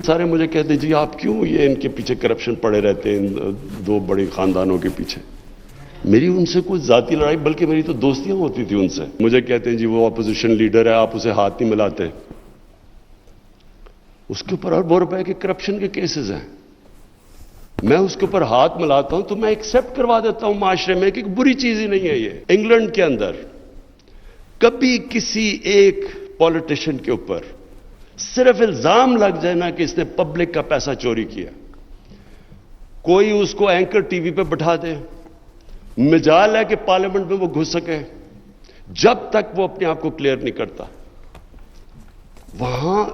सारे मुझे कहते जी आप क्यों ये इनके पीछे करप्शन पड़े रहते हैं, इन दो बड़े खानदानों के पीछे। मेरी उनसे कोई जाती लड़ाई, बल्कि मेरी तो दोस्तियां होती थी उनसे। मुझे कहते हैं जी वो अपोजिशन लीडर है, आप उसे हाथ नहीं मिलाते। उसके ऊपर अरबों रुपए के करप्शन के केसेस हैं, मैं उसके ऊपर हाथ मिलाता हूं तो मैं एक्सेप्ट करवा देता हूं माशरे में कि बुरी चीज ही नहीं है ये। इंग्लैंड के अंदर कभी किसी एक पॉलिटिशियन के ऊपर सिर्फ इल्जाम लग जाए ना कि इसने पब्लिक का पैसा चोरी किया, कोई उसको एंकर टीवी पे बिठा दे, मजाल है कि पार्लियामेंट में वो घुस सके, जब तक वो अपने आप को क्लियर नहीं करता, वहां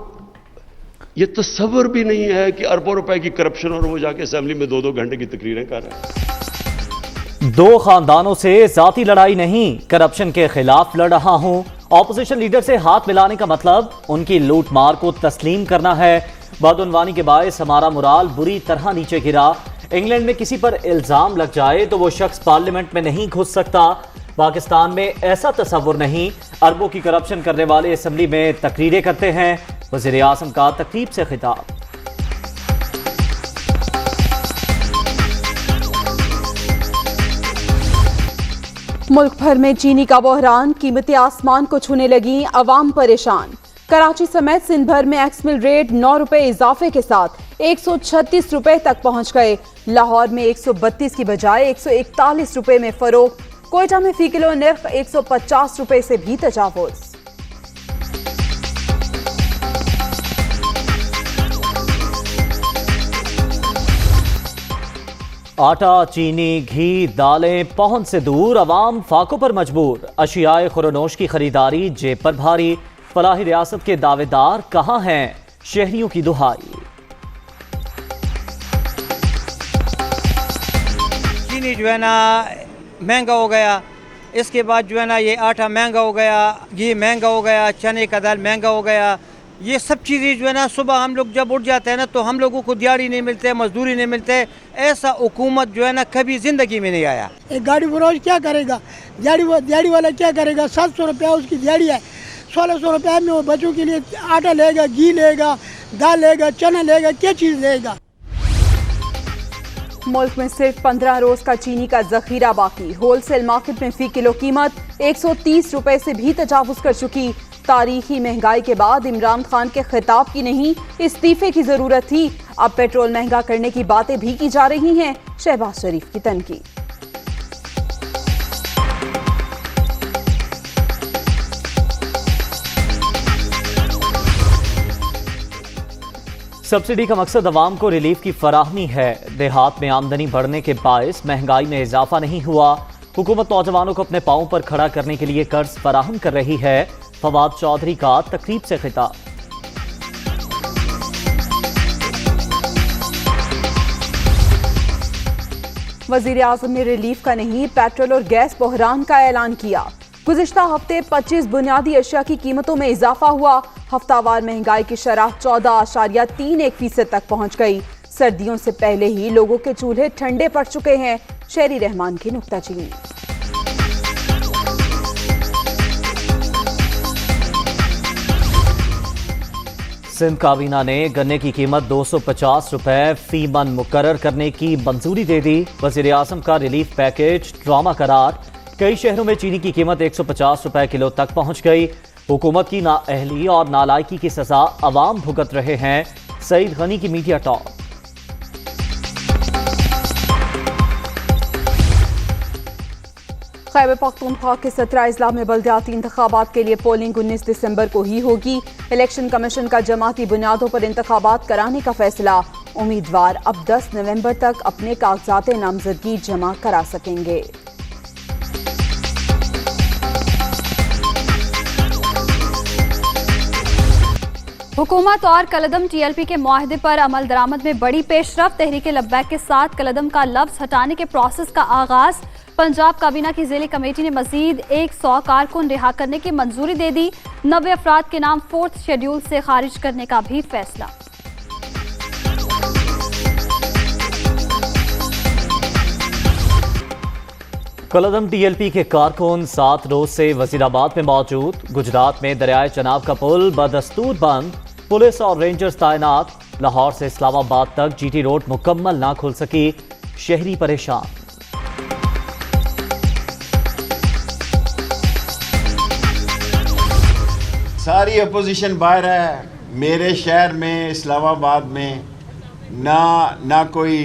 ये तस्वर भी नहीं है कि अरबों रुपए की करप्शन और वो जाके असेंबली में 2-2 घंटे की तकरीरें कर रहे हैं। दो खानदानों से जाती लड़ाई नहीं, करप्शन के खिलाफ लड़ रहा हूं। ऑपोजिशन लीडर से हाथ मिलाने का मतलब उनकी लूट मार को तस्लीम करना है। बदउनवानी के बायस हमारा मुराल बुरी तरह नीचे गिरा। इंग्लैंड में किसी पर इल्जाम लग जाए तो वो शख्स पार्लियामेंट में नहीं घुस सकता। पाकिस्तान में ऐसा तस्वुर नहीं, अरबों की करप्शन करने वाले असेंबली में तकरीरें करते हैं। वज़ीर आज़म का तकरीब से खिताब। मुल्क भर में चीनी का बहरान, कीमतें आसमान को छूने लगी, अवाम परेशान। कराची समेत सिंध भर में एक्समिल रेट 9 रुपए इजाफे के साथ 136 रुपए तक पहुंच गए। लाहौर में 132 की बजाय 141 रुपए में फरोख्त। कोयटा में फी किलो निर्ख 150 रुपए से भी तजावुज। आटा, चीनी, घी, दालें पहुंच से दूर, अवाम फाकों पर मजबूर। अशियाए खुरनोश की खरीदारी जेब पर भारी। फलाही रियासत के दावेदार कहां हैं, शहरियों की दुहाई। चीनी जो है ना महंगा हो गया, इसके बाद जो है ना ये आटा महंगा हो गया, घी महंगा हो गया, चने का दाल महंगा हो गया। ये सब चीज़ें जो है ना सुबह हम लोग जब उठ जाते हैं ना तो हम लोगों को दिहाड़ी नहीं मिलते, मजदूरी नहीं मिलते। ऐसा हुकूमत जो है ना कभी ज़िंदगी में नहीं आया। एक गाड़ी फरोश क्या करेगा, दिहाड़ी वाला क्या करेगा। 700 रुपया उसकी दिहाड़ी है, 1600 रुपया में वो बच्चों के लिए आटा लेगा, घी लेगा, दाल लेगा, चना लेगा, क्या चीज़ लेगा। मुल्क में सिर्फ 15 रोज का चीनी का जखीरा बाकी। होलसेल मार्केट में फी किलो कीमत 130 रुपए से भी तजावुज कर चुकी। तारीखी महंगाई के बाद इमरान खान के खिताब की नहीं, इस्तीफे की जरूरत थी। अब पेट्रोल महंगा करने की बातें भी की जा रही हैं। शहबाज शरीफ की तनकीद। सब्सिडी का मकसद अवाम को रिलीफ की फराहमी है। देहात में आमदनी बढ़ने के बायस महंगाई में इजाफा नहीं हुआ। हुकूमत नौजवानों को अपने पांव पर खड़ा करने के लिए कर्ज फराहम कर रही है। फवाद चौधरी का तकरीब से खिताब। वजीर आजम ने रिलीफ का नहीं, पेट्रोल और गैस बहरान का ऐलान किया। गुज़िश्ता हफ्ते 25 बुनियादी अशिया की कीमतों में इजाफा हुआ। हफ्तावार महंगाई की शरह 14.31% तक पहुंच गई। सर्दियों से पहले ही लोगों के चूल्हे ठंडे पड़ चुके हैं। शेरी रहमान की नुक्ताचीनी। सिंध काबीना ने गन्ने की कीमत 250 रुपए फी मन मुकर्रर करने की मंजूरी दे दी। वज़ीर आज़म का रिलीफ पैकेज ड्रामा करार। कई शहरों में चीनी की कीमत 150 रुपए किलो तक पहुंच गई। हुकूमत की नाअहली और नालायकी की सजा अवाम भुगत रहे हैं। सईद गनी की मीडिया टॉक। खैबर पख्तूनख्वा के 17 अजला में बल्दियाती इंतखाबात के लिए पोलिंग 19 दिसंबर को ही होगी। इलेक्शन कमीशन का जमाती बुनियादों पर इंतखाबात कराने का फैसला। उम्मीदवार अब 10 नवंबर तक अपने कागजात नामजदगी जमा करा सकेंगे। हुकूमत और कलदम TLP के मुआहदे पर अमल दरामद में बड़ी पेशरफ। तहरीके लब्बैक के साथ कलदम का लफ्ज हटाने के प्रोसेस का आगाज। पंजाब काबीना की ज़िली कमेटी ने मजीद 100 कारकुन रिहा करने की मंजूरी दे दी। 90 अफराद के नाम 4th शेड्यूल से खारिज करने का भी फैसला। कलदम TLP के कारकुन 7 रोज से वजीराबाद में मौजूद। गुजरात में दरियाए चनाब का पुल बदस्तूर बंद। पुलिस और रेंजर्स तैनात। लाहौर से इस्लामाबाद तक जीटी रोड मुकम्मल ना खुल सकी, शहरी परेशान। सारी अपोजिशन बाहर है। मेरे शहर में इस्लामाबाद में ना कोई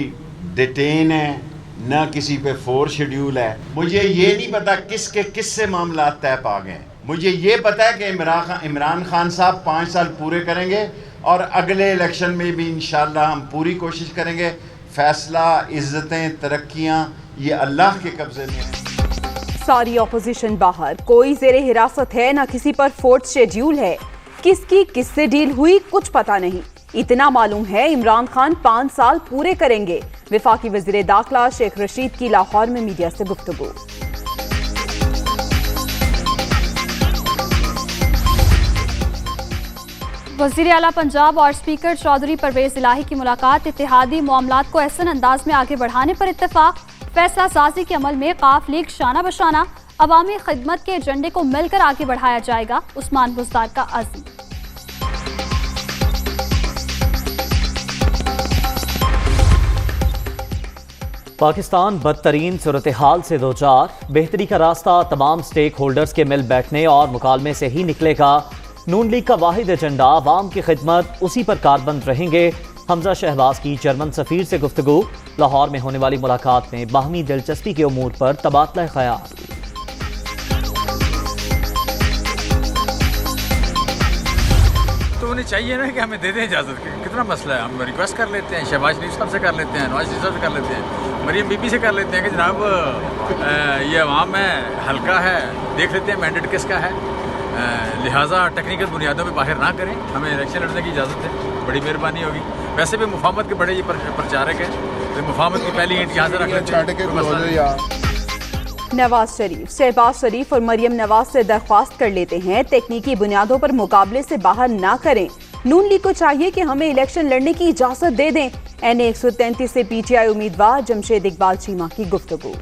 डिटेन है, ना किसी पे फोर्स शेड्यूल है। मुझे ये नहीं पता किससे मामला तय पा गए। मुझे ये पता है कि इमरान खान साहब 5 साल पूरे करेंगे और अगले इलेक्शन में भी इंशाल्लाह हम पूरी कोशिश करेंगे। फैसला, इज्जतें, तरक्कियां ये अल्लाह के कब्जे में है। सारी ऑपोजिशन बाहर, कोई जेरे हिरासत है, ना किसी पर फोर्स शेड्यूल है। किसकी किससे डील हुई कुछ पता नहीं। इतना मालूम है इमरान खान 5 साल पूरे करेंगे। विफाकी वजीर दाखिला शेख रशीद की लाहौर में मीडिया से गुफ्तगू। वज़ीर आला पंजाब और स्पीकर चौधरी परवेज इलाही की मुलाकात, इत्तेहादी मामलात को एहसन अंदाज में आगे बढ़ाने पर इत्तेफाक। फैसला साजी के अमल में काफ लीग शाना बशाना, अवामी खिदमत के एजेंडे को मिलकर आगे बढ़ाया जाएगा, उस्मान बुज़दार का अज़्म। पाकिस्तान बदतरीन सूरत हाल से दो चार, बेहतरी का रास्ता तमाम स्टेक होल्डर्स के मिल बैठने और मुकालमे से ही निकलेगा। नून लीग का वाहिद एजेंडा आवाम की खिदमत, उसी पर कारबंद रहेंगे। हमजा शहबाज की जर्मन सफीर से गुफ्तगू। लाहौर में होने वाली मुलाकात में बाहमी दिलचस्पी के उमूर पर तबादला ख्याल। तो उन्हें चाहिए ना कि हमें दे दें इजाज़त। कितना मसला है, हम रिक्वेस्ट कर लेते हैं, शहबाज शरीफ साहब से कर लेते हैं, नवाज शरीफ साहब से कर लेते हैं, मरियम बीबी से कर लेते हैं कि जनाब ये अवाम है, हल्का है, देख लेते हैं मैंडेट किसका है, लिहाजा टेक्निकल बुनियादों पे बाहर ना करें, हमें इलेक्शन लड़ने की इजाज़त है, बड़ी मेहरबानी होगी। वैसे भी मुफाहमत के बड़े ये प्रचारक हैं, तो मुफाहमत की पहली ईंट यहाँ से रख लेते हैं। नवाज शरीफ, शहबाज शरीफ और मरियम नवाज से दरख्वास्त कर लेते हैं तकनीकी बुनियादों पर मुकाबले से बाहर ना करें। नून लीग को चाहिए कि हमें इलेक्शन लड़ने की इजाजत दे दें। NA 133 से PTI उम्मीदवार जमशेद इकबाल चीमा की गुफ्तगू।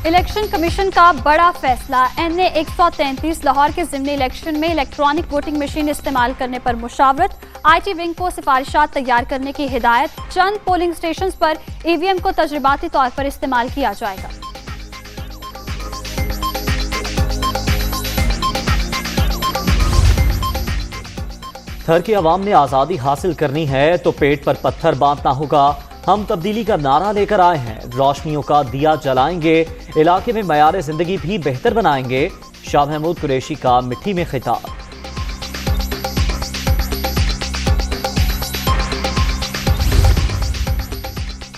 इलेक्शन कमीशन का बड़ा फैसला, NA 133 लाहौर के ज़िमनी इलेक्शन में इलेक्ट्रॉनिक वोटिंग मशीन इस्तेमाल करने पर मुशावरत, IT विंग को सिफारिशात तैयार करने की हिदायत। चंद पोलिंग स्टेशंस पर EVM को तजर्बाती तौर पर इस्तेमाल किया जाएगा। थर की आवाम ने आज़ादी हासिल करनी है तो पेट पर पत्थर बांधना होगा। हम तब्दीली का नारा लेकर आए हैं, रोशनियों का दिया जलाएंगे, इलाके में मयार जिंदगी भी बेहतर बनाएंगे। शाह महमूद कुरैशी का मिट्टी में खिताब।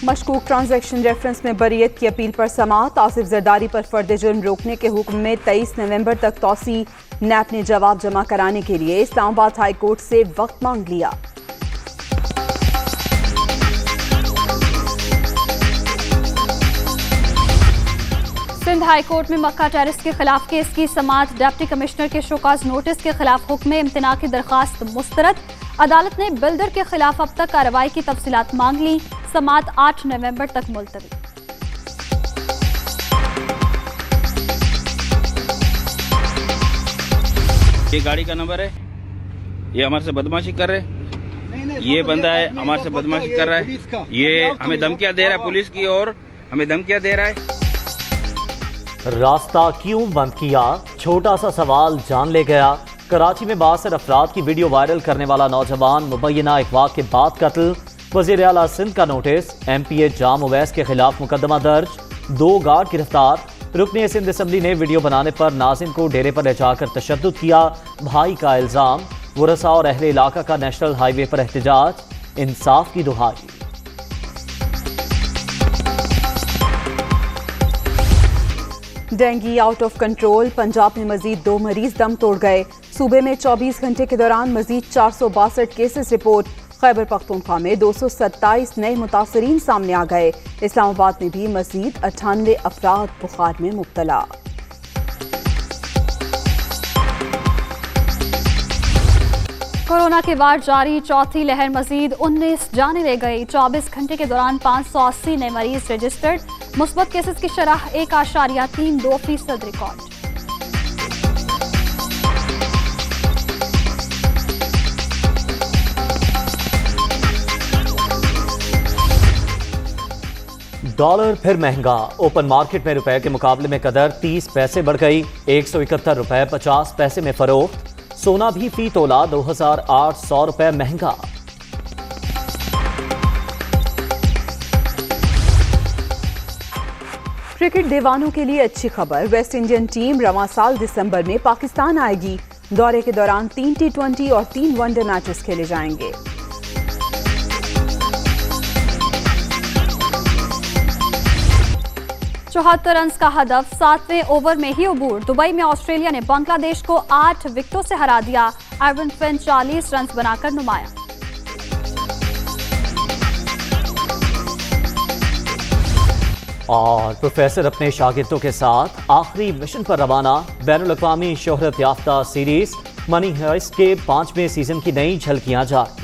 मशकूक ट्रांजैक्शन रेफरेंस में बरीयत की अपील पर समाअत। आसिफ जरदारी पर फर्द जुर्म रोकने के हुक्म में 23 नवंबर तक तौसी। नैप ने जवाब जमा कराने के लिए इस्लामाबाद हाई कोर्ट से वक्त मांग लिया। सिंध हाई कोर्ट में मक्का टेरेस के खिलाफ केस की समाअत। डिप्टी कमिश्नर के शोकाज नोटिस के खिलाफ हुक्म इम्तना की दरखास्त मुस्तरद। अदालत ने बिल्डर के खिलाफ अब तक कार्रवाई की तफसीलात मांग ली। समाअत 8 नवंबर तक मुलतवी। ये गाड़ी का नंबर है, ये हमारे से बदमाशी कर रहे हैं, ये बंदा है हमारे से बदमाशी कर रहा है, ये हमें धमकियां दे रहा है, पुलिस की ओर हमें धमकियां दे रहा है। रास्ता क्यों बंद किया, छोटा सा सवाल जान ले गया। कराची में 62 अफराद की वीडियो वायरल करने वाला नौजवान मुबैना अगवा के बाद कत्ल। वज़ीर आला सिंध का नोटिस। MPA जाम उवैस के खिलाफ मुकदमा दर्ज। 2 गार्ड गिरफ्तार। रुकने सिंध असम्बली ने वीडियो बनाने पर नाज़िम को डेरे पर ले जाकर तशद्दुद किया, भाई का इल्जाम। वरसा और अहले इलाका का नेशनल हाईवे पर एहतजाज, इंसाफ की दुहाई। Dengue out of control. Punjab में मजीद 2 मरीज दम तोड़ गए। सूबे में 24 घंटे के दौरान मजीद 462 केसेस रिपोर्ट। खैबर पख्तूनख्वा में 227 नए मुतासरीन सामने आ गए। इस्लामाबाद में भी मजीद 98 अफराद बुखार में मुब्तला। कोरोना के बाद जारी चौथी लहर, मजीद 19 जाने ले गई। 24 घंटे के दौरान 580 नए मरीज रजिस्टर्ड। मुस्बत केसेस की शरह 1.32% रिकॉर्ड। डॉलर फिर महंगा। ओपन मार्केट में रुपए के मुकाबले में कदर 30 पैसे बढ़ गई, 171 रुपए 50 पैसे में फरोख्त। सोना भी फी तोला 2800 रुपए महंगा। क्रिकेट दीवानों के लिए अच्छी खबर, वेस्ट इंडियन टीम रवां साल दिसंबर में पाकिस्तान आएगी। दौरे के दौरान 3 T20 और 3 वनडे मैचेस खेले जाएंगे। 74 रन का हदफ 7वें ओवर में ही अबूर। दुबई में ऑस्ट्रेलिया ने बांग्लादेश को 8 विकेटों से हरा दिया। आयरन फिन 40 रन बनाकर नुमाया। और प्रोफेसर अपने शागिर्दों के साथ आखिरी मिशन पर रवाना। बैनुल अक़वामी शोहरत याफ्ता सीरीज मनी हाइस्ट के 5वें सीजन की नई झलकियां जारी।